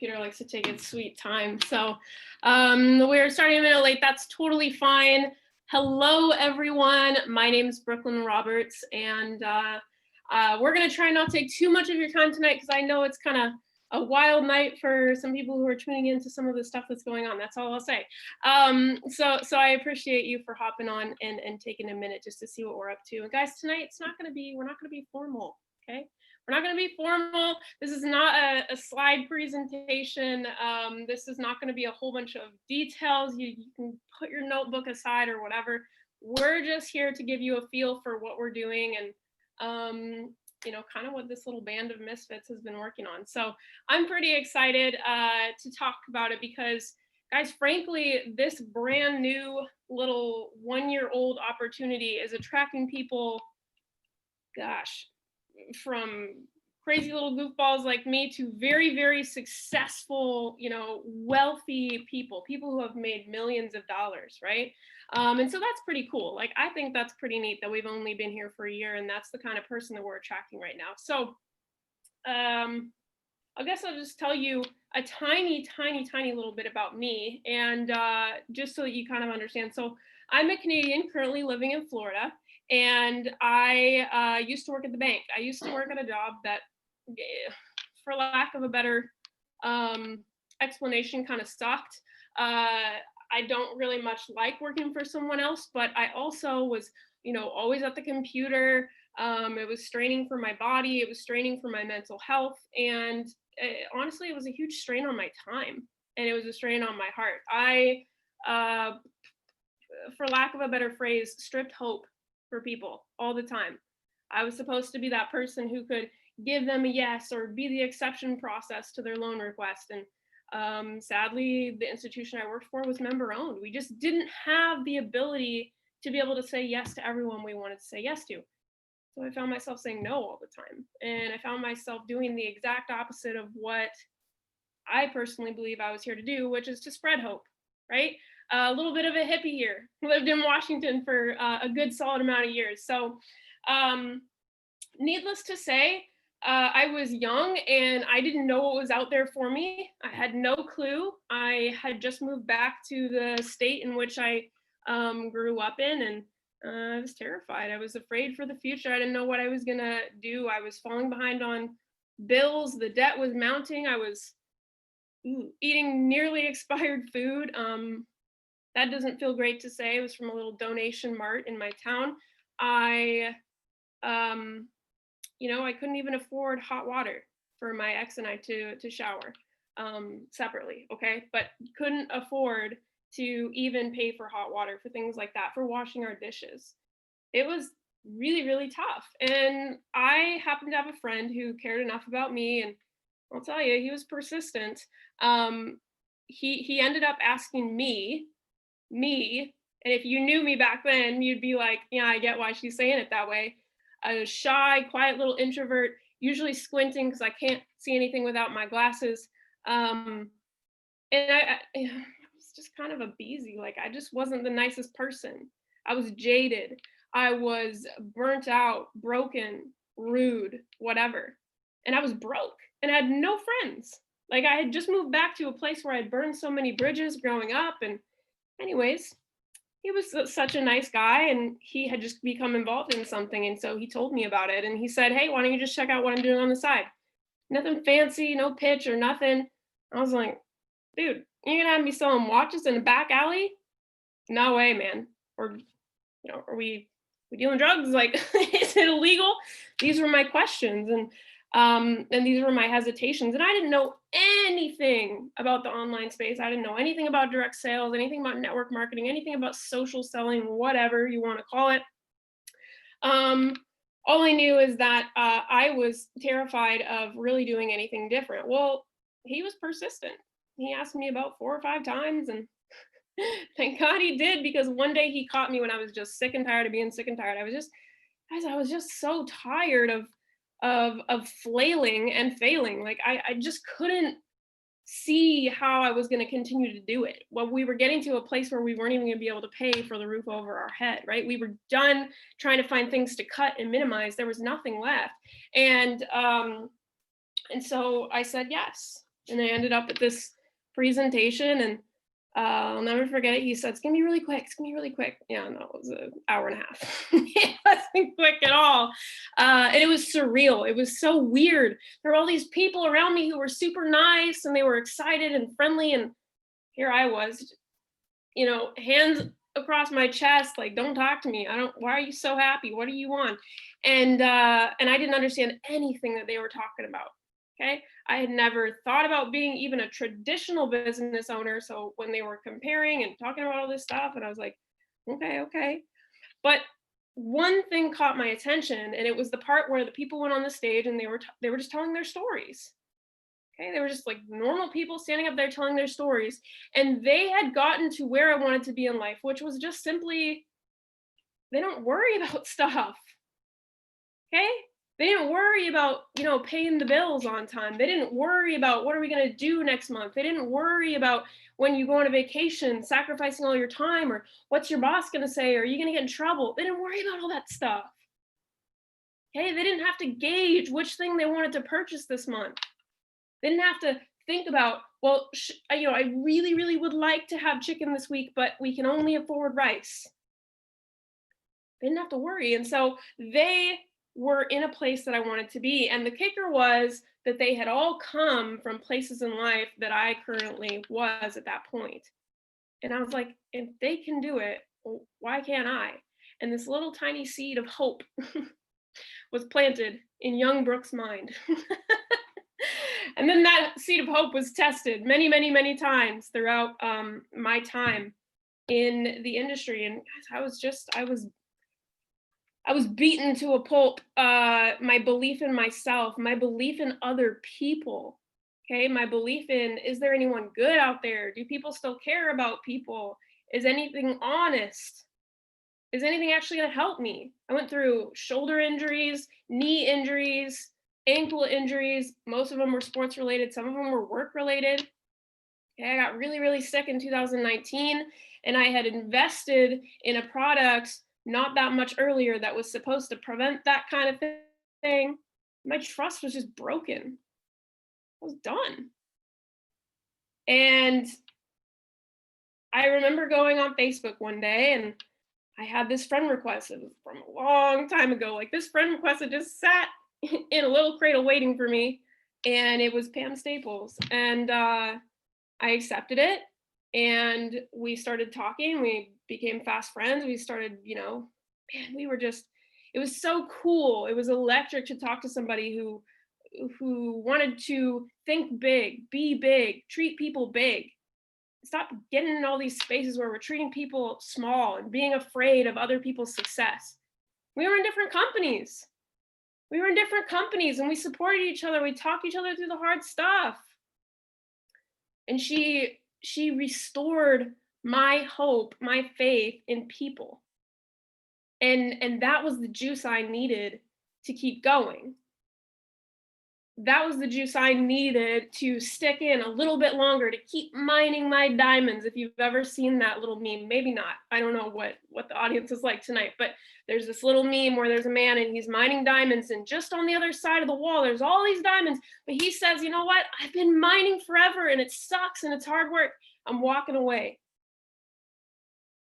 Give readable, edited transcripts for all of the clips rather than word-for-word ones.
computer likes to take its sweet time. So we're starting a minute late. That's totally fine. Hello, everyone. My name is Brooklyn Roberts, and we're going to try not to take too much of your time tonight because I know it's kind of a wild night for some people who are tuning into some of the stuff that's going on. That's all I'll say. So I appreciate you for hopping on and taking a minute just to see what we're up to. And guys, tonight we're not going to be formal, okay? We're not going to be formal. This is not a slide presentation. This is not going to be a whole bunch of details. You can put your notebook aside or whatever. We're just here to give you a feel for what we're doing and you know, kind of what this little band of misfits has been working on. So I'm pretty excited to talk about it because, guys, frankly, this brand new little 1-year-old opportunity is attracting people, gosh, from crazy little goofballs like me to very, very successful, you know, wealthy people who have made millions of dollars, right? And so that's pretty cool. Like, I think that's pretty neat that we've only been here for a year, and that's the kind of person that we're attracting right now. So I guess I'll just tell you a tiny little bit about me, and just so that you kind of understand. So I'm a Canadian currently living in Florida, and I used to work at the bank. I used to work at a job that, for lack of a better explanation, kind of sucked. I don't really much like working for someone else, but I also was, you know, always at the computer. It was straining for my body. It was straining for my mental health. And honestly, it was a huge strain on my time, and it was a strain on my heart. I, for lack of a better phrase, stripped hope for people all the time. I was supposed to be that person who could give them a yes or be the exception process to their loan request. And sadly, the institution I worked for was member owned. We just didn't have the ability to be able to say yes to everyone we wanted to say yes to. So I found myself saying no all the time. And I found myself doing the exact opposite of what I personally believe I was here to do, which is to spread hope, right? A little bit of a hippie here. Lived in Washington for a good solid amount of years. So needless to say, I was young and I didn't know what was out there for me. I had no clue. I had just moved back to the state in which I grew up in, and I was terrified. I was afraid for the future. I didn't know what I was gonna do. I was falling behind on bills. The debt was mounting. I was eating nearly expired food. That doesn't feel great to say. It was from a little donation mart in my town. You know, I couldn't even afford hot water for my ex and I to shower separately, okay? But couldn't afford to even pay for hot water, for things like that, for washing our dishes. It was really, really tough. And I happened to have a friend who cared enough about me, and I'll tell you, he was persistent. He ended up asking me, and if you knew me back then, you'd be like, yeah, I get why she's saying it that way. A shy, quiet little introvert, usually squinting because I can't see anything without my glasses. And I was just kind of a beezy. Like, I just wasn't the nicest person. I was jaded. I was burnt out, broken, rude, whatever. And I was broke and I had no friends. Like, I had just moved back to a place where I'd burned so many bridges growing up. And anyways, he was such a nice guy, and he had just become involved in something. And so he told me about it, and he said, hey, why don't you just check out what I'm doing on the side? Nothing fancy, no pitch or nothing. I was like, dude, you're gonna have me selling watches in a back alley? No way, man. Or, you know, are we dealing drugs? Like, is it illegal? These were my questions, and these were my hesitations. And I didn't know anything about the online space. I didn't know anything about direct sales, anything about network marketing, anything about social selling, whatever you want to call it. All I knew is that I was terrified of really doing anything different. Well, he was persistent. He asked me about 4 or 5 times, and thank God he did, because one day he caught me when I was just sick and tired of being sick and tired. I was just so tired of flailing and failing. Like, I just couldn't see how I was going to continue to do it. Well, we were getting to a place where we weren't even going to be able to pay for the roof over our head, right? We were done trying to find things to cut and minimize. There was nothing left. And so I said yes. And I ended up at this presentation, and I'll never forget it. He said, "It's gonna be really quick. It's gonna be really quick." Yeah, no, it was an hour and a half. It wasn't quick at all. And it was surreal. It was so weird. There were all these people around me who were super nice and they were excited and friendly. And here I was, hands across my chest, like, "Don't talk to me. I don't, why are you so happy? What do you want?" And I didn't understand anything that they were talking about. Okay. I had never thought about being even a traditional business owner. So when they were comparing and talking about all this stuff, and I was like, okay, okay. But one thing caught my attention, and it was the part where the people went on the stage and they were just telling their stories. Okay, they were just like normal people standing up there telling their stories, and they had gotten to where I wanted to be in life, which was just simply they don't worry about stuff. Okay? They didn't worry about, paying the bills on time. They didn't worry about what are we going to do next month. They didn't worry about when you go on a vacation, sacrificing all your time, or what's your boss going to say, or are you going to get in trouble? They didn't worry about all that stuff. Okay? They didn't have to gauge which thing they wanted to purchase this month. They didn't have to think about, well, I really, really would like to have chicken this week, but we can only afford rice. They didn't have to worry. And so they were in a place that I wanted to be. And the kicker was that they had all come from places in life that I currently was at that point. And I was like, if they can do it, why can't I? And this little tiny seed of hope was planted in young Brooke's mind. And then that seed of hope was tested many, many, many times throughout my time in the industry. And I was beaten to a pulp. My belief in myself, my belief in other people. Okay, my belief in, is there anyone good out there? Do people still care about people? Is anything honest? Is anything actually going to help me? I went through shoulder injuries, knee injuries, ankle injuries. Most of them were sports related. Some of them were work related. Okay, I got really, really sick in 2019, and I had invested in a product not that much earlier that was supposed to prevent that kind of thing. My trust was just broken. I was done. And I remember going on Facebook one day, and I had this friend request. It was from a long time ago. Like, this friend request had just sat in a little cradle waiting for me, and it was Pam Staples. And I accepted it, and we started talking. We became fast friends. We started, man, we were just, it was so cool. It was electric to talk to somebody who wanted to think big, be big, treat people big. Stop getting in all these spaces where we're treating people small and being afraid of other people's success. We were in different companies. And we supported each other. We talked each other through the hard stuff. And she restored my hope, my faith in people. And that was the juice I needed to keep going. That was the juice I needed to stick in a little bit longer, to keep mining my diamonds. If you've ever seen that little meme, maybe not. I don't know what the audience is like tonight, but there's this little meme where there's a man and he's mining diamonds, and just on the other side of the wall, there's all these diamonds. But he says, you know what? I've been mining forever and it sucks and it's hard work. I'm walking away.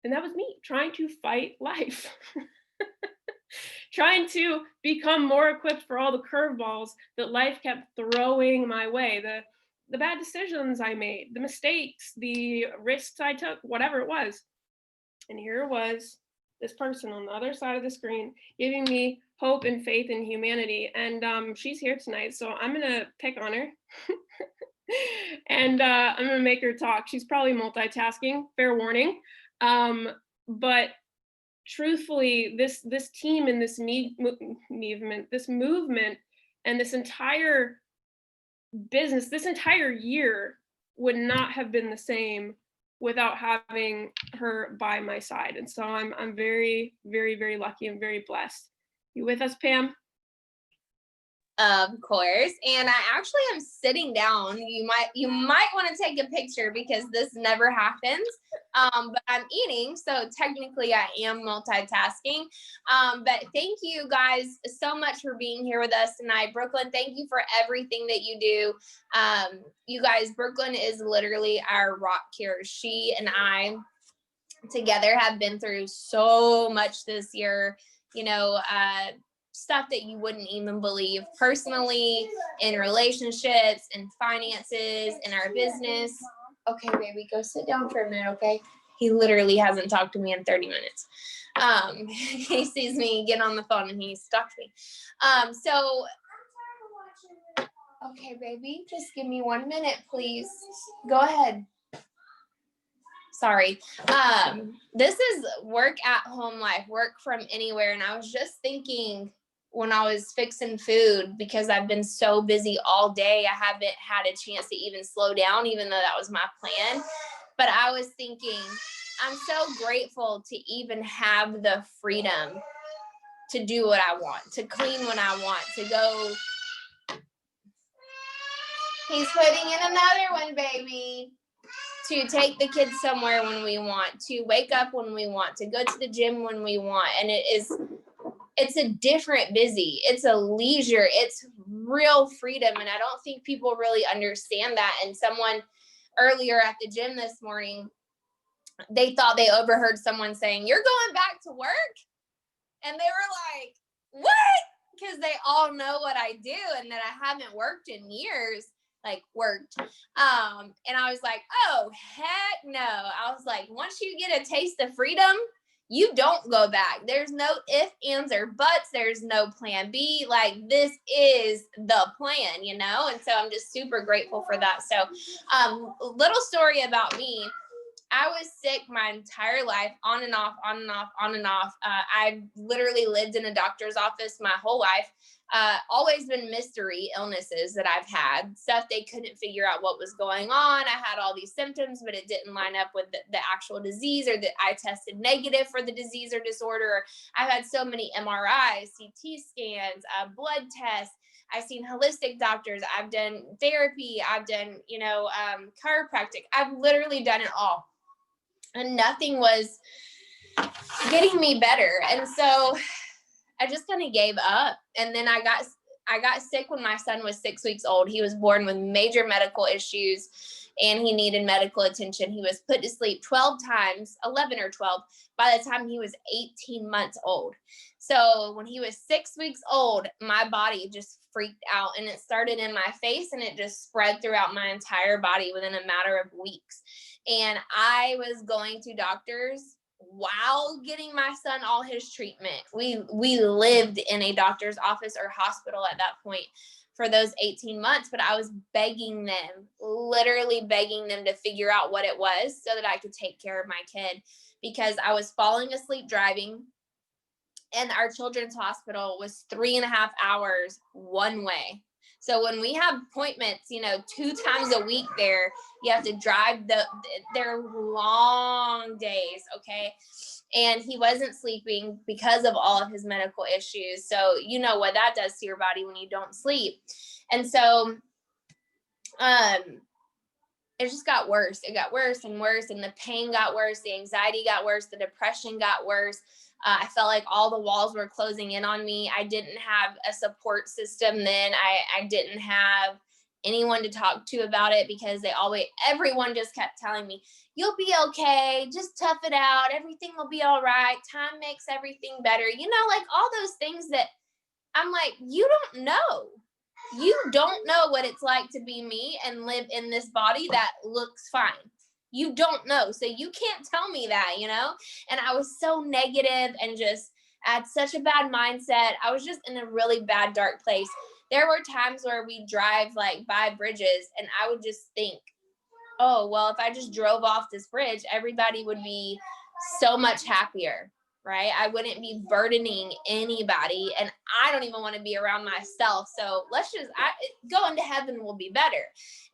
And that was me trying to fight life. Trying to become more equipped for all the curveballs that life kept throwing my way, the bad decisions I made, the mistakes, the risks I took, whatever it was. And here was this person on the other side of the screen giving me hope and faith in humanity. And she's here tonight, so I'm gonna pick on her. And I'm gonna make her talk. She's probably multitasking, fair warning. But truthfully, this team and this movement, and this entire business, this entire year would not have been the same without having her by my side. And so I'm very, very, very lucky and very blessed. You with us, Pam? Of course. And I actually am sitting down. You might want to take a picture because this never happens. But I'm eating, so technically I am multitasking. But thank you guys so much for being here with us tonight. Brooklyn, thank you for everything that you do. You guys, Brooklyn is literally our rock here. She and I together have been through so much this year, stuff that you wouldn't even believe, personally, in relationships, in finances, in our business. Okay, baby, go sit down for a minute, okay? He literally hasn't talked to me in 30 minutes. He sees me get on the phone and he stalks me. Okay, baby, just give me 1 minute, please. Go ahead. Sorry. This is work at home life, work from anywhere. And I was just thinking when I was fixing food, because I've been so busy all day, I haven't had a chance to even slow down, even though that was my plan. But I was thinking, I'm so grateful to even have the freedom to do what I want, to clean when I want, to go. He's putting in another one, baby. To take the kids somewhere when we want, to wake up when we want, to go to the gym when we want. And it's a different busy. It's a leisure. It's real freedom. And I don't think people really understand that. And someone earlier at the gym this morning, they thought they overheard someone saying, "You're going back to work?" And they were like, "What?" Because they all know what I do and that I haven't worked in years. And I was like, oh, heck no. I was like, once you get a taste of freedom, you don't go back. There's no ifs, ands, or buts. There's no plan B. Like, this is the plan, And so I'm just super grateful for that. So, little story about me. I was sick my entire life, on and off. I've literally lived in a doctor's office my whole life. Always been mystery illnesses that I've had, stuff they couldn't figure out what was going on. I had all these symptoms, but it didn't line up with the actual disease, or that I tested negative for the disease or disorder. I've had so many MRIs, CT scans, blood tests. I've seen holistic doctors. I've done therapy. I've done, chiropractic. I've literally done it all. And nothing was getting me better. And so I just kind of gave up. And then I got sick when my son was 6 weeks old. He was born with major medical issues and he needed medical attention. He was put to sleep 12 times, 11 or 12, by the time he was 18 months old. So when he was 6 weeks old, my body just freaked out, and it started in my face and it just spread throughout my entire body within a matter of weeks. And I was going to doctors while getting my son all his treatment. We lived in a doctor's office or hospital at that point for those 18 months, but I was begging them, literally begging them to figure out what it was so that I could take care of my kid, because I was falling asleep driving, and our children's hospital was 3.5 hours one way. So when we have appointments, 2 times a week there, you have to drive they're long days, okay? And he wasn't sleeping because of all of his medical issues. So you know what that does to your body when you don't sleep. And so it just got worse. It got worse and worse, and the pain got worse, the anxiety got worse, the depression got worse. I felt like all the walls were closing in on me. I didn't have a support system then. I didn't have anyone to talk to about it, because everyone just kept telling me, "You'll be okay. Just tough it out. Everything will be all right. Time makes everything better." Like all those things that I'm like, you don't know. You don't know what it's like to be me and live in this body that looks fine. You don't know. So you can't tell me that, And I was so negative and just had such a bad mindset. I was just in a really bad, dark place. There were times where we drive by bridges, and I would just think, oh, well, if I just drove off this bridge, everybody would be so much happier, right? I wouldn't be burdening anybody, and I don't even want to be around myself. So going to heaven will be better.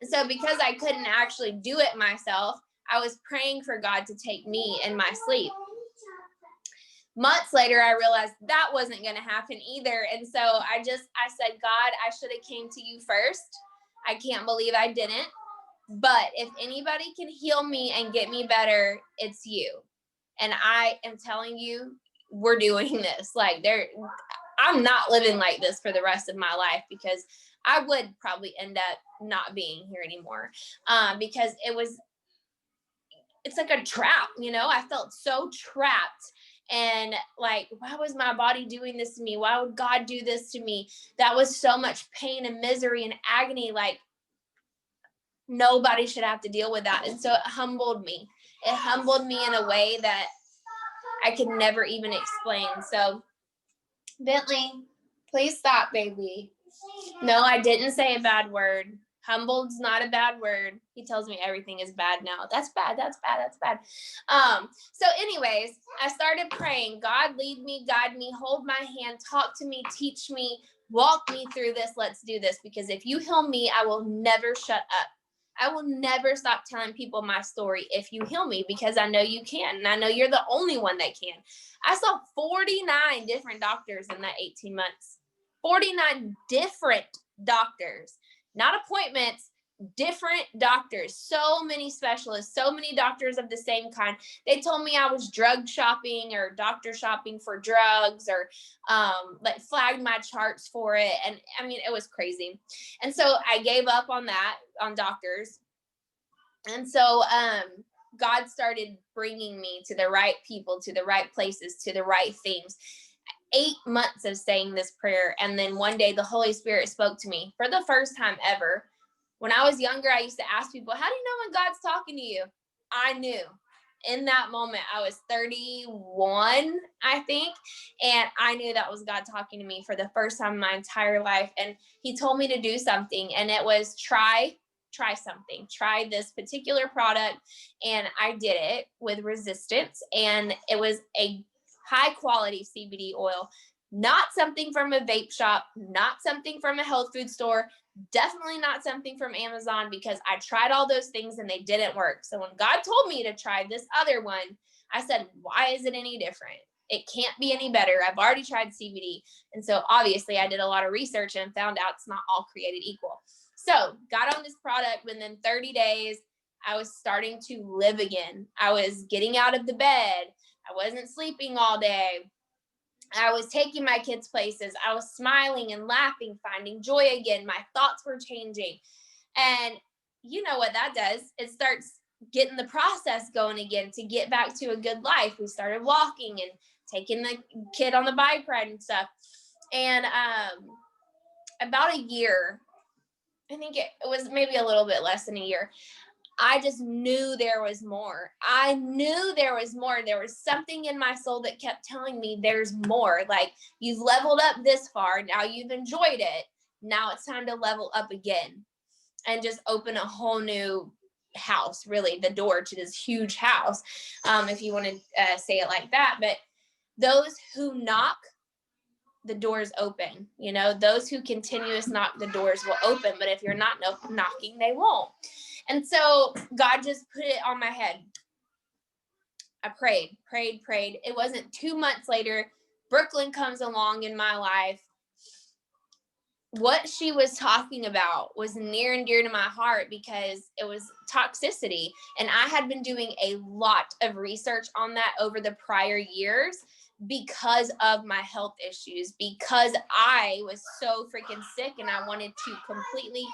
And so because I couldn't actually do it myself, I was praying for God to take me in my sleep. Months later, I realized that wasn't going to happen either. And so I said, God, I should have came to you first. I can't believe I didn't. But if anybody can heal me and get me better, it's you. And I am telling you, we're doing this. Like, I'm not living like this for the rest of my life, because I would probably end up not being here anymore. Because it's like a trap, I felt so trapped. And like, why was my body doing this to me? Why would God do this to me? That was so much pain and misery and agony. Like, nobody should have to deal with that. And so it humbled me. It humbled me in a way that I could never even explain. So, Bentley, please stop, baby. No, I didn't say a bad word. Humbled's not a bad word. He tells me everything is bad now. That's bad. That's bad. That's bad. So anyways, I started praying. God, lead me, guide me, hold my hand, talk to me, teach me, walk me through this. Let's do this. Because if you heal me, I will never shut up. I will never stop telling people my story if you heal me, because I know you can. And I know you're the only one that can. I saw 49 different doctors in that 18 months. 49 different doctors, not appointments, different doctors, so many specialists, so many doctors of the same kind. They told me I was drug shopping or doctor shopping for drugs, or like flagged my charts for it. And I mean, it was crazy. And so I gave up on that, on doctors. And so God started bringing me to the right people, to the right places, to the right things. 8 months of saying this prayer. And then one day the Holy Spirit spoke to me for the first time ever. When I was younger, I used to ask people, how do you know when God's talking to you? I knew. In that moment, I was 31, I think. And I knew that was God talking to me for the first time in my entire life. And he told me to do something. And it was try something, try this particular product. And I did it with resistance. And it was a high quality CBD oil, not something from a vape shop, not something from a health food store, definitely not something from Amazon, because I tried all those things and they didn't work. So when God told me to try this other one, I said, why is it any different? It can't be any better. I've already tried CBD. And so obviously I did a lot of research and found out it's not all created equal. So got on this product. Within 30 days, I was starting to live again. I was getting out of the bed. I wasn't sleeping all day. I was taking my kids places. I was smiling and laughing, finding joy again. My thoughts were changing. And you know what that does? It starts getting the process going again to get back to a good life. We started walking and taking the kid on the bike ride and stuff. And about a year, I think it was maybe a little bit less than a year, I just knew there was more. I knew there was more. There was something in my soul that kept telling me there's more. Like, you've leveled up this far. Now you've enjoyed it. Now it's time to level up again and just open a whole new house, really, the door to this huge house, if you want to say it like that. But those who knock, the doors open. Those who continuous knock, the doors will open. But if you're not knocking, they won't. And so God just put it on my head. I prayed. It wasn't 2 months later, Brooklyn comes along in my life. What she was talking about was near and dear to my heart, because it was toxicity. And I had been doing a lot of research on that over the prior years because of my health issues, because I was so freaking sick and I wanted to completely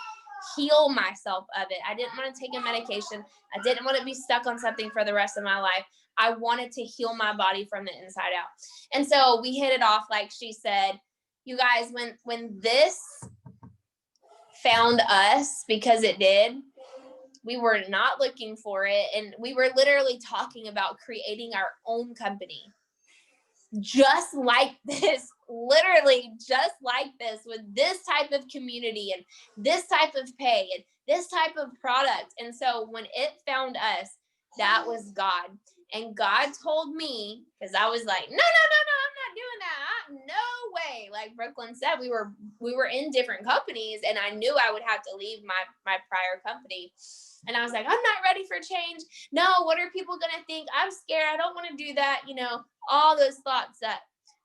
heal myself of it. I didn't want to take a medication. I didn't want to be stuck on something for the rest of my life. I wanted to heal my body from the inside out. And so we hit it off, like she said. You guys, when this found us, because it did, we were not looking for it. And we were literally talking about creating our own company. Just like this, literally just like this, with this type of community and this type of pay and this type of product. And so when it found us, that was God. And God told me, because I was like, no, I'm not doing that. No way. Like Brooklyn said, we were in different companies, and I knew I would have to leave my prior company. And I was like, I'm not ready for change. No, what are people going to think? I'm scared. I don't want to do that. You know, all those thoughts that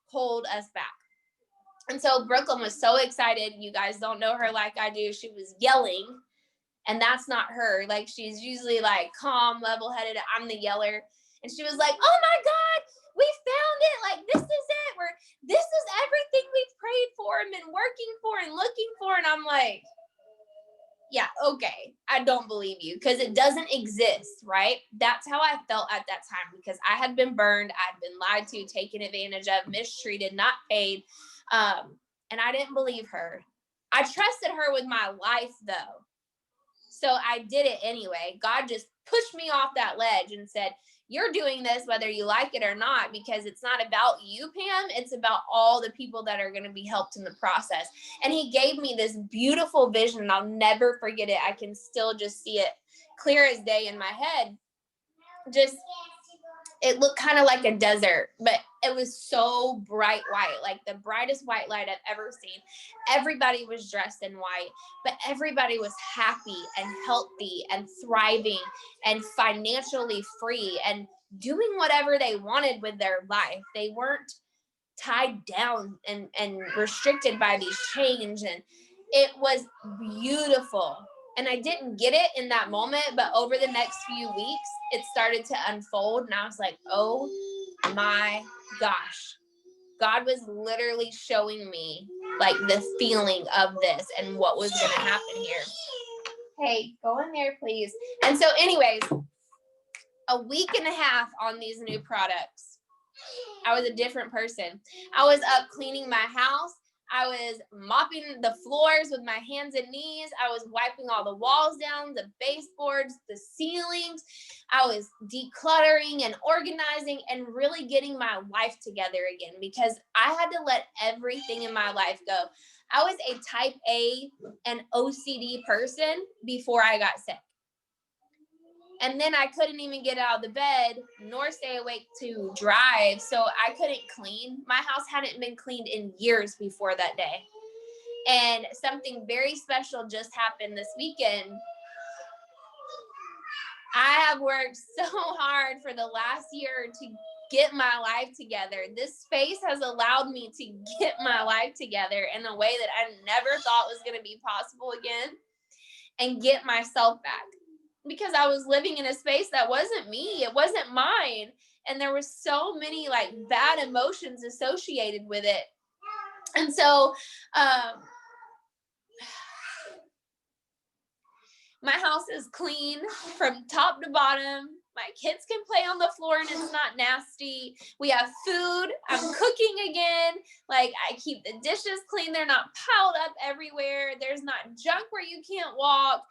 hold us back. And so Brooklyn was so excited. You guys don't know her like I do. She was yelling, and that's not her. Like, she's usually like calm, level-headed. I'm the yeller. And she was like, oh my God, we found it. Like, this is it. This is everything we've prayed for and been working for and looking for. And I'm like, yeah, okay, I don't believe you, because it doesn't exist, right? That's how I felt at that time, because I had been burned, I'd been lied to, taken advantage of, mistreated, not paid, and I didn't believe her. I trusted her with my life, though, so I did it anyway. God just pushed me off that ledge and said, you're doing this whether you like it or not, because it's not about you, Pam. It's about all the people that are going to be helped in the process. And he gave me this beautiful vision, and I'll never forget it. I can still just see it clear as day in my head. Just, it looked kind of like a desert, but it was so bright white, like the brightest white light I've ever seen. Everybody was dressed in white, but everybody was happy and healthy and thriving and financially free and doing whatever they wanted with their life. They weren't tied down and restricted by these chains, and it was beautiful. And I didn't get it in that moment, but over the next few weeks, it started to unfold, and I was like, oh my gosh. God was literally showing me like the feeling of this and what was going to happen here. Hey, go in there, please. And so anyways, a week and a half on these new products, I was a different person. I was up cleaning my house. I was mopping the floors with my hands and knees. I was wiping all the walls down, the baseboards, the ceilings. I was decluttering and organizing and really getting my life together again, because I had to let everything in my life go. I was a type A and OCD person before I got sick. And then I couldn't even get out of the bed nor stay awake to drive. So I couldn't clean. My house hadn't been cleaned in years before that day. And something very special just happened this weekend. I have worked so hard for the last year to get my life together. This space has allowed me to get my life together in a way that I never thought was going to be possible again, and get myself back. Because I was living in a space that wasn't me. It wasn't mine. And there was so many like bad emotions associated with it. And so my house is clean from top to bottom. My kids can play on the floor and it's not nasty. We have food. I'm cooking again. Like, I keep the dishes clean. They're not piled up everywhere. There's not junk where you can't walk.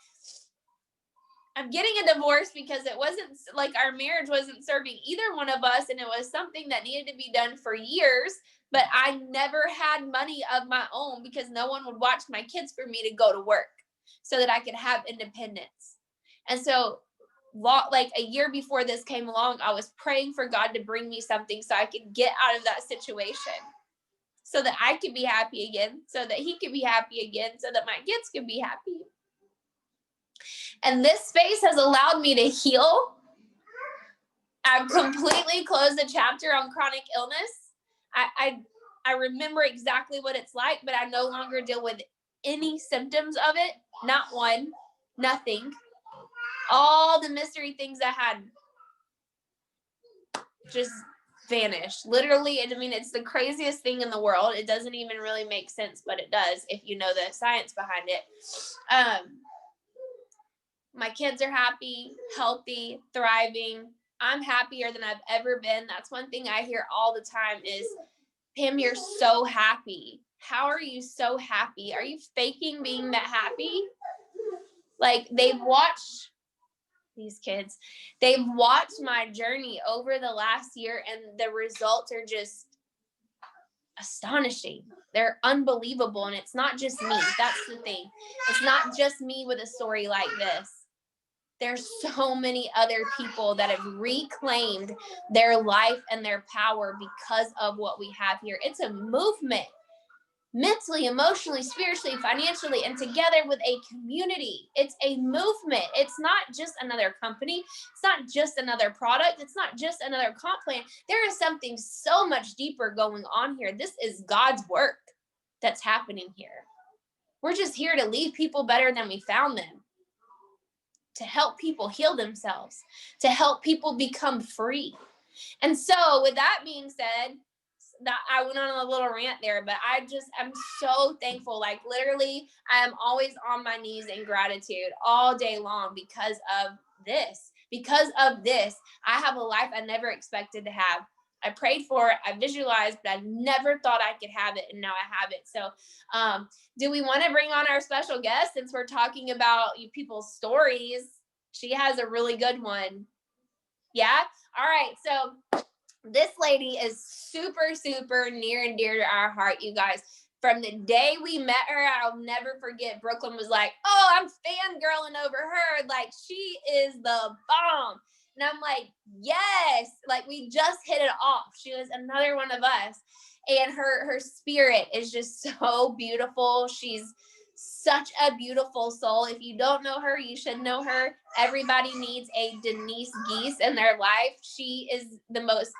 I'm getting a divorce because it wasn't like our marriage wasn't serving either one of us, and it was something that needed to be done for years, but I never had money of my own because no one would watch my kids for me to go to work so that I could have independence. And so like a year before this came along, I was praying for God to bring me something so I could get out of that situation, so that I could be happy again, so that he could be happy again, so that my kids could be happy. And this space has allowed me to heal. I've completely closed the chapter on chronic illness. I remember exactly what it's like, but I no longer deal with any symptoms of it. Not one, nothing. All the mystery things I had just vanished. Literally, I mean, it's the craziest thing in the world. It doesn't even really make sense, but it does if you know the science behind it. My kids are happy, healthy, thriving. I'm happier than I've ever been. That's one thing I hear all the time is, Pam, you're so happy. How are you so happy? Are you faking being that happy? Like, they've watched these kids. They've watched my journey over the last year, and the results are just astonishing. They're unbelievable. And it's not just me. That's the thing. It's not just me with a story like this. There's so many other people that have reclaimed their life and their power because of what we have here. It's a movement. mentally, emotionally, spiritually, financially, and together with a community. It's a movement. It's not just another company. It's not just another product. It's not just another comp plan. There is something so much deeper going on here. This is God's work that's happening here. We're just here to leave people better than we found them, to help people heal themselves, to help people become free. And so, with that being said, that I went on a little rant there, but I'm so thankful. Like, literally, I am always on my knees in gratitude all day long because of this. Because of this, I have a life I never expected to have. I prayed for it, I visualized, but I never thought I could have it, and now I have it. So, do we want to bring on our special guest since we're talking about people's stories? She has a really good one. Yeah? All right. So, this lady is super, super near and dear to our heart, you guys. From the day we met her, I'll never forget. Brooklyn was like, "Oh, I'm fangirling over her. Like, she is the bomb." And I'm like, "Yes." Like, we just hit it off. She was another one of us. And her spirit is just so beautiful. She's such a beautiful soul. If you don't know her, you should know her. Everybody needs a Denise Geese in their life. She is the most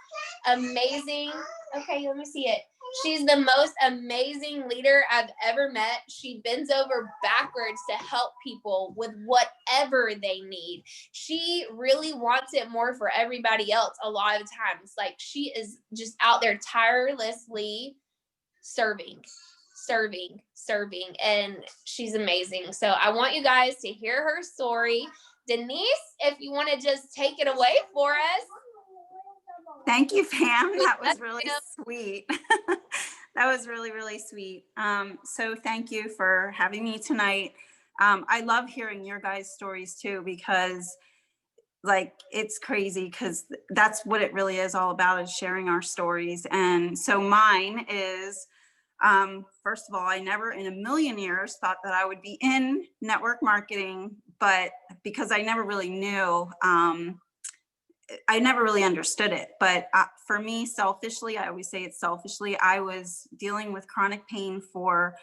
amazing. Okay, let me see it. She's the most amazing leader I've ever met. She bends over backwards to help people with whatever they need. She really wants it more for everybody else a lot of times. Like, she is just out there tirelessly serving, and she's amazing. So I want you guys to hear her story. Denise, if you want to just take it away for us. Thank you, Pam. That was really sweet. That was really, really sweet. So thank you for having me tonight. I love hearing your guys' stories too, because like, it's crazy, because that's what it really is all about, is sharing our stories. And so mine is, first of all, I never in a million years thought that I would be in network marketing, but because I never really knew, I never really understood it. But for me, selfishly, I always say it's selfishly, I was dealing with chronic pain for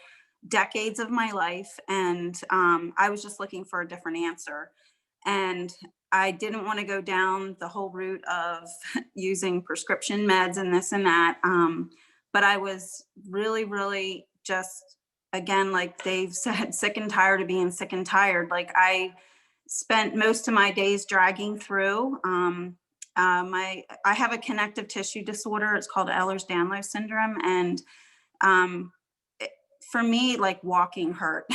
decades of my life. And I was just looking for a different answer. And I didn't want to go down the whole route of using prescription meds and this and that. But I was really, really just, again, like Dave said, sick and tired of being sick and tired. Like, I spent most of my days dragging through. I have a connective tissue disorder. It's called Ehlers-Danlos syndrome. And for me, like, walking hurt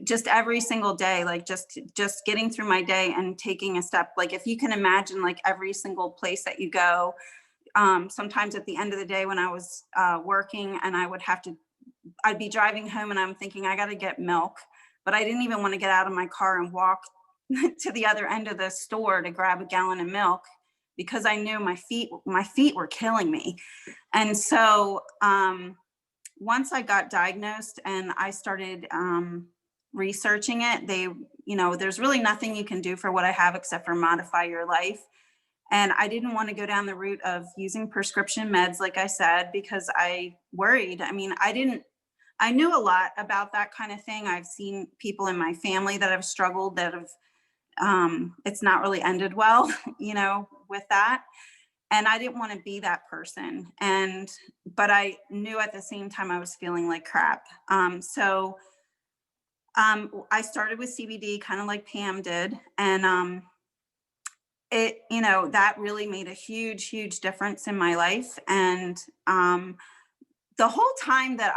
just every single day, like just getting through my day and taking a step. Like, if you can imagine, like, every single place that you go, sometimes at the end of the day when I was working, and I'd be driving home and I'm thinking, I got to get milk, but I didn't even want to get out of my car and walk to the other end of the store to grab a gallon of milk, because I knew my feet were killing me. And so once I got diagnosed and I started researching it, there's really nothing you can do for what I have except for modify your life. And I didn't want to go down the route of using prescription meds, like I said, because I worried. I mean, I knew a lot about that kind of thing. I've seen people in my family that have struggled, that have, it's not really ended well, with that. And I didn't want to be that person. But I knew at the same time I was feeling like crap. So I started with CBD, kind of like Pam did. And that really made a huge, huge difference in my life. And the whole time that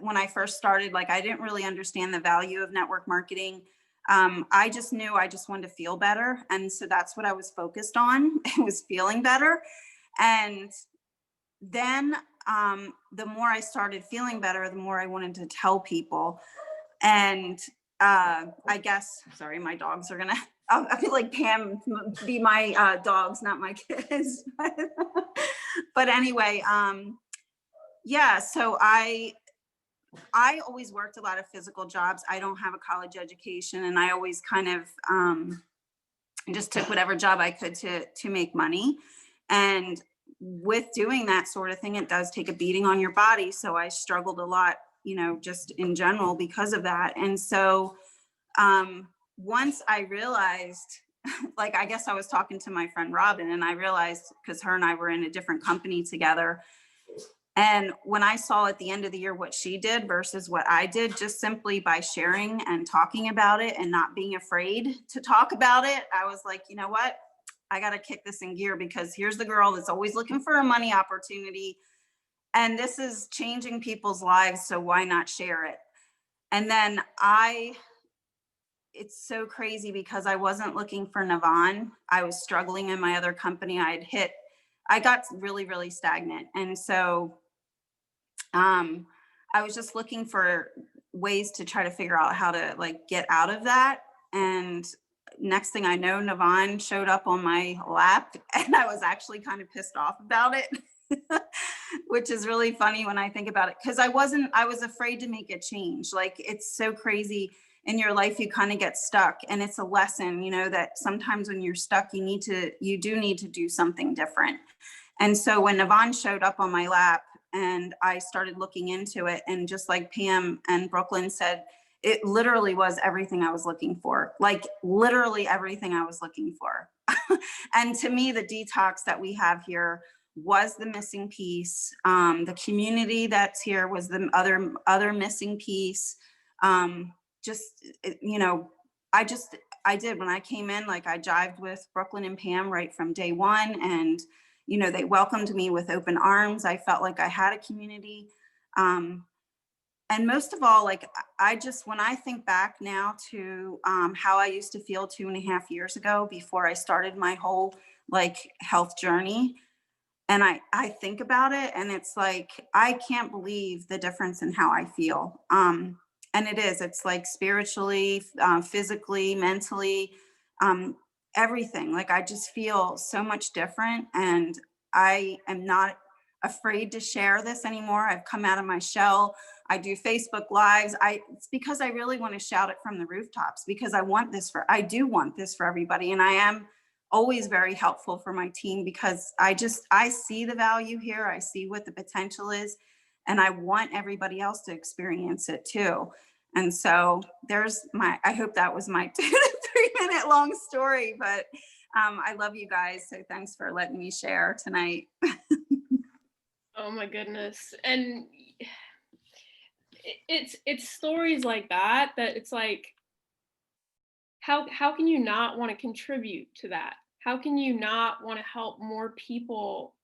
when I first started, like, I didn't really understand the value of network marketing. I just knew I just wanted to feel better. And so that's what I was focused on. It was feeling better. And then the more I started feeling better, the more I wanted to tell people. And I guess, sorry, my dogs are I feel like Pam be my dogs, not my kids. But anyway, yeah, so I always worked a lot of physical jobs. I don't have a college education, and I always kind of just took whatever job I could to make money. And with doing that sort of thing, it does take a beating on your body. So I struggled a lot, just in general because of that. And so once I realized, like, I guess I was talking to my friend Robin, and I realized, because her and I were in a different company together. And when I saw at the end of the year what she did versus what I did, just simply by sharing and talking about it and not being afraid to talk about it, I was like, you know what? I got to kick this in gear, because here's the girl that's always looking for a money opportunity. And this is changing people's lives. So why not share it? And then it's so crazy, because I wasn't looking for Navan. I was struggling in my other company. I got really, really stagnant. And so I was just looking for ways to try to figure out how to like get out of that. And next thing I know, Navan showed up on my lap, and I was actually kind of pissed off about it, which is really funny when I think about it, because I was afraid to make a change. Like, it's so crazy in your life, you kind of get stuck, and it's a lesson, that sometimes when you're stuck, you do need to do something different. And so when Navan showed up on my lap and I started looking into it, and just like Pam and Brooklyn said, it literally was everything I was looking for, like literally everything I was looking for. And to me, the detox that we have here was the missing piece. The community that's here was the other missing piece. I did, when I came in, like, I jived with Brooklyn and Pam right from day one, and they welcomed me with open arms. I felt like I had a community. And most of all, like, when I think back now to how I used to feel 2.5 years ago before I started my whole like health journey, and I think about it, and it's like, I can't believe the difference in how I feel. And it's like spiritually, physically, mentally, everything. Like, I just feel so much different, and I am not afraid to share this anymore. I've come out of my shell. I do Facebook lives. It's because I really want to shout it from the rooftops, because I do want this for everybody. And I am always very helpful for my team, because I see the value here. I see what the potential is, and I want everybody else to experience it too. And so I hope that was my 2 to 3 minute long story, but I love you guys. So thanks for letting me share tonight. Oh my goodness. And it's stories like that it's like, how can you not want to contribute to that? How can you not want to help more people,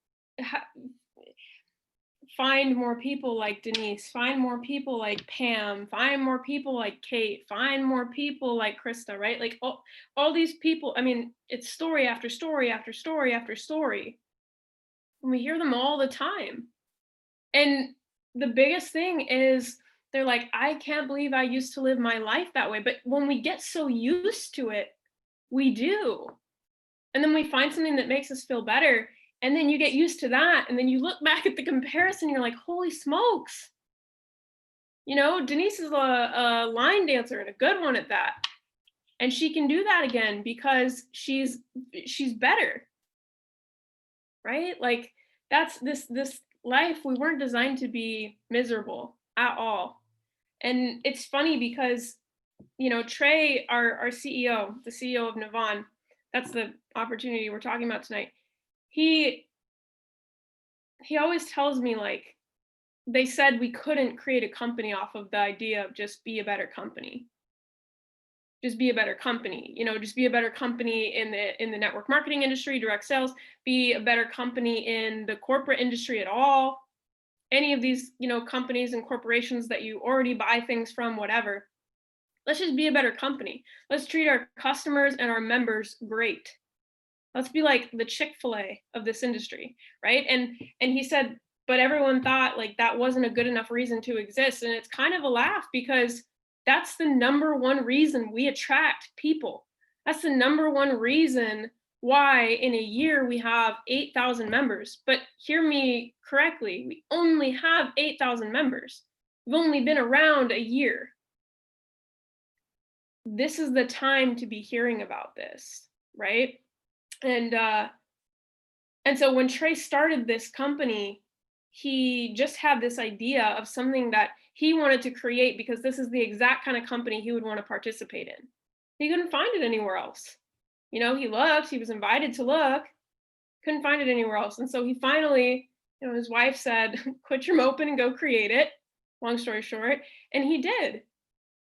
find more people like Denise, find more people like Pam, find more people like Kate, find more people like Krista, right? Like all these people, I mean, it's story after story after story after story. And we hear them all the time. And the biggest thing is, they're like, I can't believe I used to live my life that way. But when we get so used to it, we do. And then we find something that makes us feel better. And then you get used to that. And then you look back at the comparison, you're like, holy smokes. Denise is a line dancer, and a good one at that. And she can do that again because she's better. Right? Like, that's this life, we weren't designed to be miserable at all. And it's funny because, Trey, our CEO, the CEO of Navan, that's the opportunity we're talking about tonight. He always tells me, like, they said we couldn't create a company off of the idea of just be a better company. Just be a better company, just be a better company in the network marketing industry, direct sales, be a better company in the corporate industry at all. Any of these, companies and corporations that you already buy things from, whatever. Let's just be a better company. Let's treat our customers and our members great. Let's be like the Chick-fil-A of this industry, right? And he said, but everyone thought like that wasn't a good enough reason to exist. And it's kind of a laugh, because that's the number one reason we attract people. That's the number one reason why in a year we have 8,000 members. But hear me correctly, we only have 8,000 members. We've only been around a year. This is the time to be hearing about this, right? And And so when Trey started this company, he just had this idea of something that he wanted to create because this is the exact kind of company he would want to participate in. He couldn't find it anywhere else. He looked, he was invited to look, couldn't find it anywhere else. And so he finally, his wife said, quit your moping and go create it. Long story short. And he did.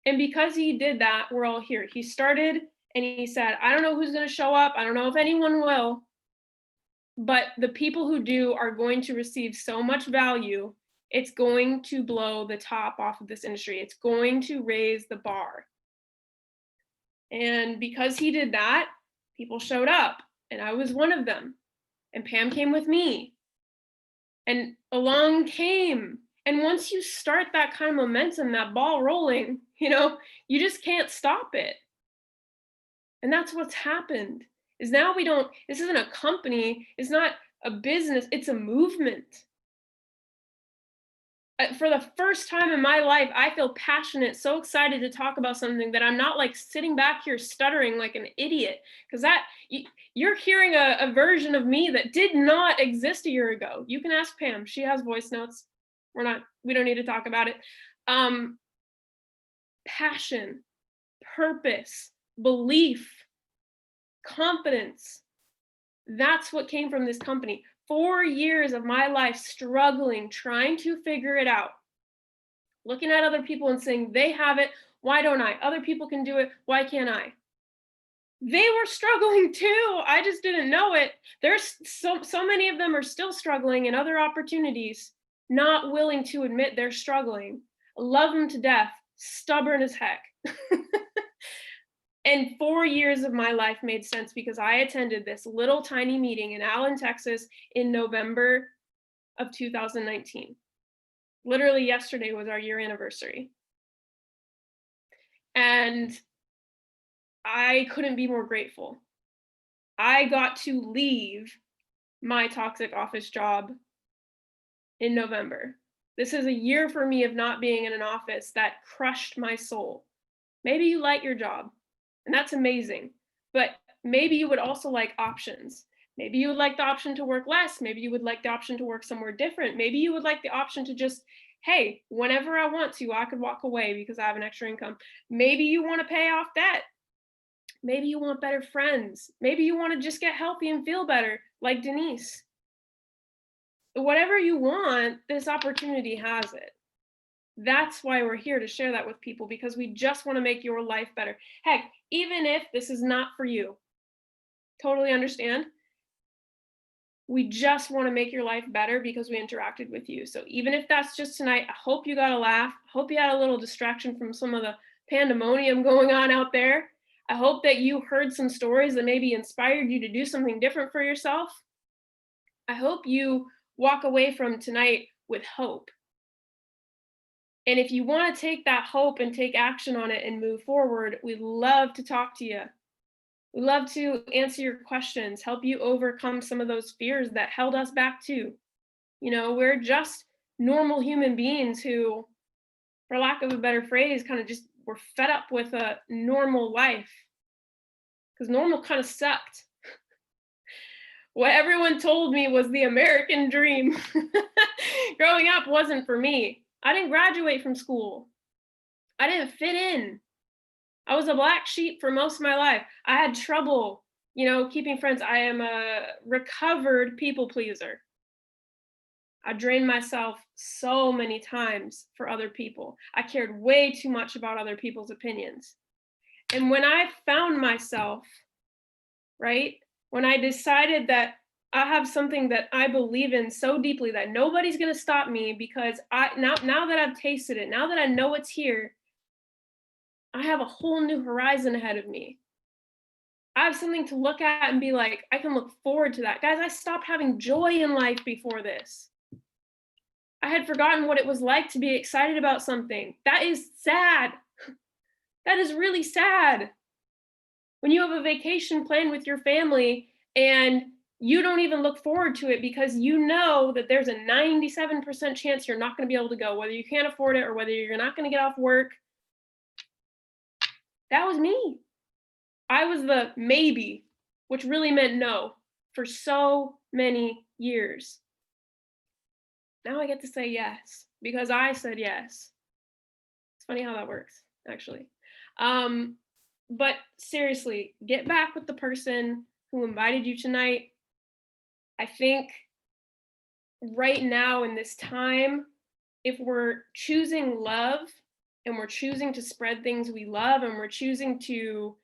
And because he did that, we're all here. He started and he said, I don't know who's going to show up. I don't know if anyone will. But the people who do are going to receive so much value. It's going to blow the top off of this industry. It's going to raise the bar. And because he did that, people showed up. And I was one of them. And Pam came with me. And along came. And once you start that kind of momentum, that ball rolling, you just can't stop it. And that's what's happened. Is now this isn't a company, it's not a business, it's a movement. For the first time in my life, I feel passionate, so excited to talk about something that I'm not like sitting back here stuttering like an idiot. Because you're hearing a version of me that did not exist a year ago. You can ask Pam, she has voice notes. We don't need to talk about it. Passion, purpose, belief, confidence. That's what came from this company. 4 years of my life struggling, trying to figure it out. Looking at other people and saying, they have it, why don't I? Other people can do it, why can't I? They were struggling too. I just didn't know it. There's so many of them are still struggling in other opportunities, not willing to admit they're struggling. Love them to death, stubborn as heck. And 4 years of my life made sense because I attended this little tiny meeting in Allen, Texas in November of 2019. Literally yesterday was our year anniversary. And I couldn't be more grateful. I got to leave my toxic office job in November. This is a year for me of not being in an office that crushed my soul. Maybe you like your job. And that's amazing. But maybe you would also like options. Maybe you would like the option to work less. Maybe you would like the option to work somewhere different. Maybe you would like the option to just, hey, whenever I want to, I could walk away because I have an extra income. Maybe you want to pay off debt. Maybe you want better friends. Maybe you want to just get healthy and feel better, like Denise. Whatever you want, this opportunity has it. That's why we're here, to share that with people, because we just want to make your life better. Heck, even if this is not for you, totally understand. We just want to make your life better because we interacted with you. So even if that's just tonight, I hope you got a laugh. I hope you had a little distraction from some of the pandemonium going on out there. I hope that you heard some stories that maybe inspired you to do something different for yourself. I hope you walk away from tonight with hope. And if you want to take that hope and take action on it and move forward, we'd love to talk to you. We'd love to answer your questions, help you overcome some of those fears that held us back too. We're just normal human beings who, for lack of a better phrase, kind of just were fed up with a normal life. Because normal kind of sucked. What everyone told me was the American dream. Growing up wasn't for me. I didn't graduate from school. I didn't fit in. I was a black sheep for most of my life. I had trouble, keeping friends. I am a recovered people pleaser. I drained myself so many times for other people. I cared way too much about other people's opinions. And when I found myself, right, when I decided that I have something that I believe in so deeply that nobody's going to stop me, because now that I've tasted it, now that I know it's here, I have a whole new horizon ahead of me. I have something to look at and be like, I can look forward to that. Guys, I stopped having joy in life before this. I had forgotten what it was like to be excited about something. That is sad. That is really sad. When you have a vacation planned with your family and you don't even look forward to it because you know that there's a 97% chance you're not going to be able to go, whether you can't afford it or whether you're not going to get off work. That was me. I was the maybe, which really meant no, for so many years. Now I get to say yes because I said yes. It's funny how that works, actually. But seriously, get back with the person who invited you tonight. I think right now in this time, if we're choosing love and we're choosing to spread things we love and we're choosing to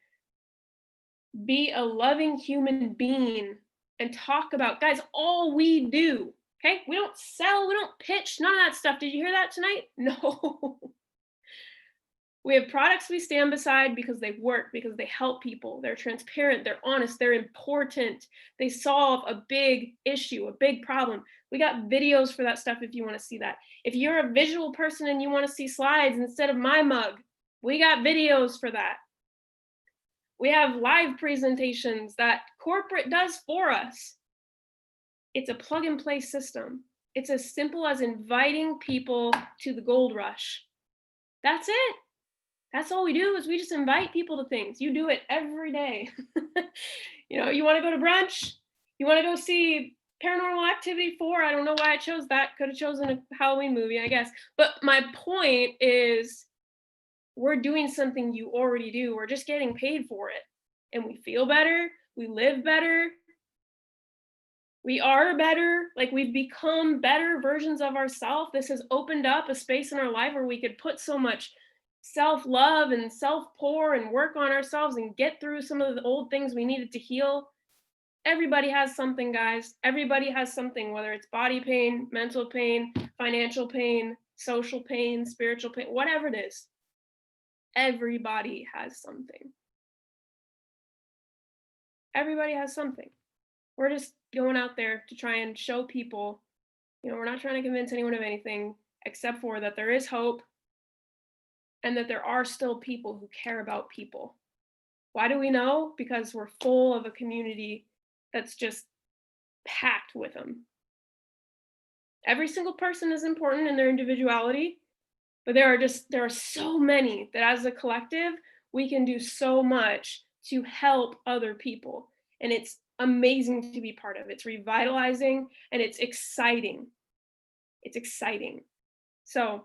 be a loving human being and talk about, guys, all we do, okay? We don't sell, we don't pitch, none of that stuff. Did you hear that tonight? No. We have products we stand beside because they work, because they help people. They're transparent, they're honest, they're important. They solve a big issue, a big problem. We got videos for that stuff if you want to see that. If you're a visual person and you want to see slides instead of my mug, we got videos for that. We have live presentations that corporate does for us. It's a plug and play system. It's as simple as inviting people to the gold rush. That's it. That's all we do is we just invite people to things. You do it every day. You know, you want to go to brunch? You want to go see Paranormal Activity 4? I don't know why I chose that. Could have chosen a Halloween movie, I guess. But my point is we're doing something you already do. We're just getting paid for it. And we feel better. We live better. We are better. Like we've become better versions of ourselves. This has opened up a space in our life where we could put so much self-love and self-pour and work on ourselves and get through some of the old things we needed to heal. Everybody has something, guys. Everybody has something, whether it's body pain, mental pain, financial pain, social pain, spiritual pain, whatever it is. Everybody has something. Everybody has something. We're just going out there to try and show people, you know, we're not trying to convince anyone of anything except for that there is hope and that there are still people who care about people. Why do we know? Because we're full of a community that's just packed with them. Every single person is important in their individuality, but there are so many that as a collective, we can do so much to help other people. And it's amazing to be part of. It's revitalizing and it's exciting. It's exciting. So,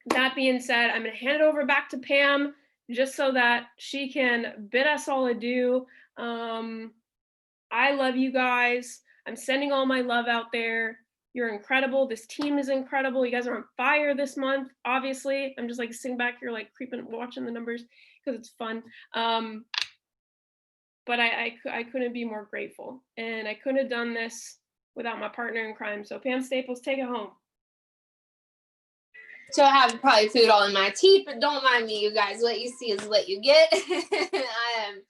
that being said, I'm going to hand it over back to Pam just so that she can bid us all adieu. I love you guys. I'm sending all my love out there. You're incredible. This team is incredible. You guys are on fire this month, obviously. I'm just like sitting back here like creeping, watching the numbers because it's fun. But I couldn't be more grateful. And I couldn't have done this without my partner in crime. So Pam Staples, take it home. So I have probably food all in my teeth, but don't mind me, you guys. What you see is what you get. I am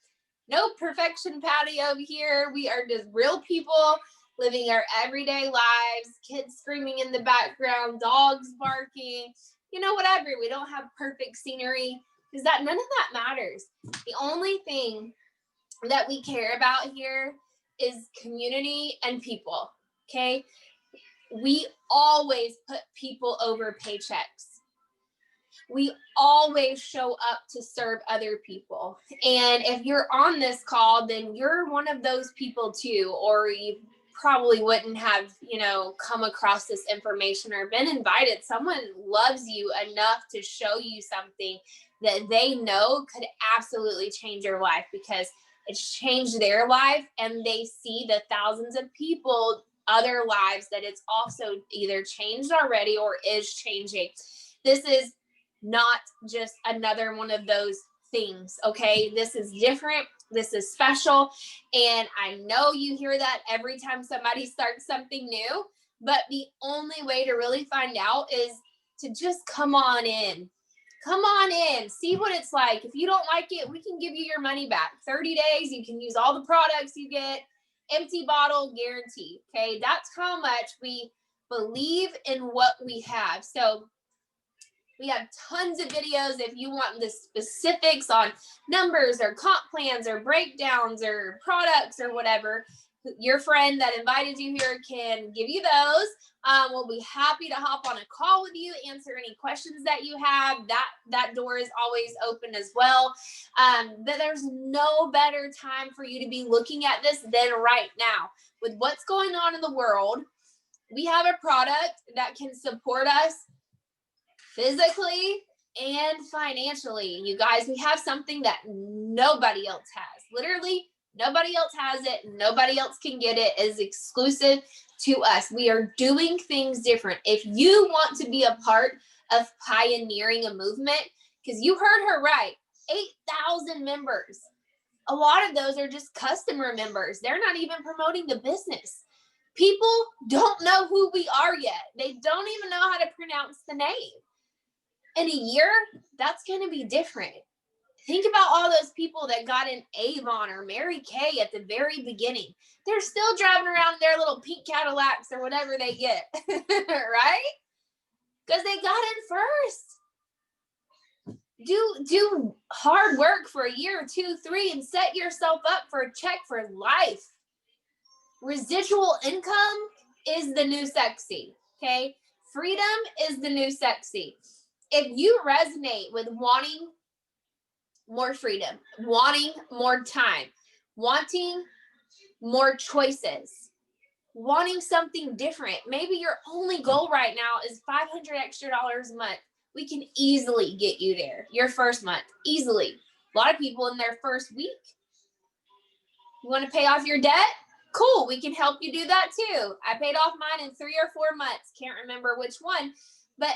no perfection patty over here. We are just real people living our everyday lives, kids screaming in the background, dogs barking, you know, whatever. We don't have perfect scenery because that none of that matters. The only thing that we care about here is community and people, okay? We always put people over paychecks. We always show up to serve other people. And if you're on this call, then you're one of those people too, or you probably wouldn't have, you know, come across this information or been invited. Someone loves you enough to show you something that they know could absolutely change your life because it's changed their life and they see the thousands of people other lives that it's also either changed already or is changing. This is not just another one of those things, okay? This is different. This is special. And I know you hear that every time somebody starts something new, but the only way to really find out is to just come on in. Come on in, see what it's like. If you don't like it, we can give you your money back. 30 days, you can use all the products you get. Empty bottle guarantee, okay? That's how much we believe in what we have. So We have tons of videos if you want the specifics on numbers or comp plans or breakdowns or products or whatever. Your friend that invited you here can give you those. We'll be happy to hop on a call with you, answer any questions that you have. That door is always open as well. But there's no better time for you to be looking at this than right now. With what's going on in the world, we have a product that can support us physically and financially. You guys, we have something that nobody else has. Literally, nobody else has it. Nobody else can get it. It is exclusive to us. We are doing things different. If you want to be a part of pioneering a movement, because you heard her right, 8,000 members. A lot of those are just customer members. They're not even promoting the business. People don't know who we are yet. They don't even know how to pronounce the name. In a year, that's going to be different. Think about all those people that got in Avon or Mary Kay at the very beginning. They're still driving around in their little pink Cadillacs or whatever they get, right? Because they got in first. Do hard work for a year, 2, 3, and set yourself up for a check for life. Residual income is the new sexy, okay? Freedom is the new sexy. If you resonate with wanting more freedom, wanting more time, wanting more choices, wanting something different, maybe your only goal right now is $500 extra a month. We can easily get you there your first month, easily. A lot of people in their first week. You want to pay off your debt? Cool, we can help you do that too. I paid off mine in 3 or 4 months. Can't remember which one, but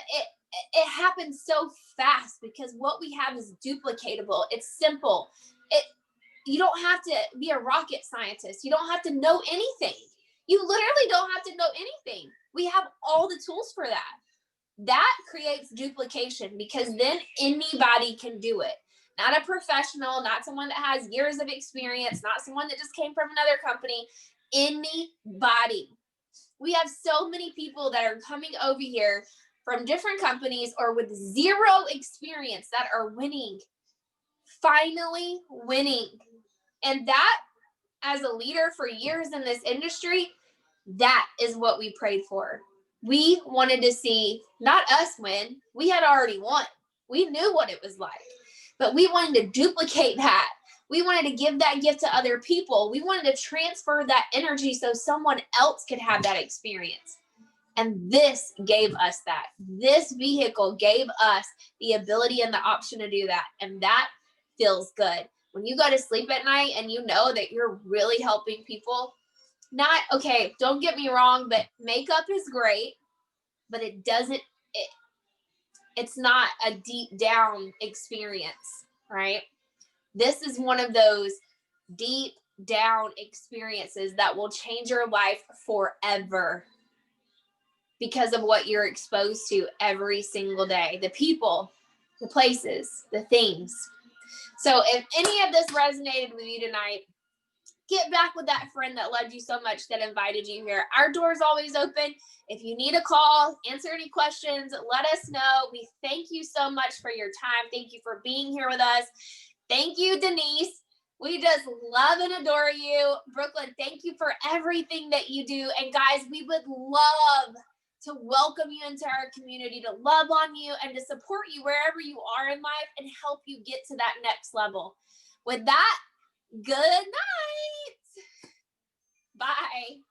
it happens so fast because what we have is duplicatable. It's simple. You don't have to be a rocket scientist. You don't have to know anything. You literally don't have to know anything. We have all the tools for that. That creates duplication because then anybody can do it. Not a professional, not someone that has years of experience, not someone that just came from another company. Anybody. We have so many people that are coming over here from different companies or with zero experience that are winning, finally winning. And that, as a leader for years in this industry, that is what we prayed for. We wanted to see not us win. We had already won. We knew what it was like, but we wanted to duplicate that. We wanted to give that gift to other people. We wanted to transfer that energy so someone else could have that experience. And this gave us that. This vehicle gave us the ability and the option to do that. And that feels good. When you go to sleep at night and you know that you're really helping people, okay, don't get me wrong, but makeup is great, but it's not a deep down experience, right? This is one of those deep down experiences that will change your life forever because of what you're exposed to every single day. The people, the places, the things. So if any of this resonated with you tonight, get back with that friend that loved you so much that invited you here. Our door is always open. If you need a call, answer any questions, let us know. We thank you so much for your time. Thank you for being here with us. Thank you, Denise. We just love and adore you. Brooklyn, thank you for everything that you do. And guys, we would love to welcome you into our community, to love on you and to support you wherever you are in life and help you get to that next level. With that, good night. Bye.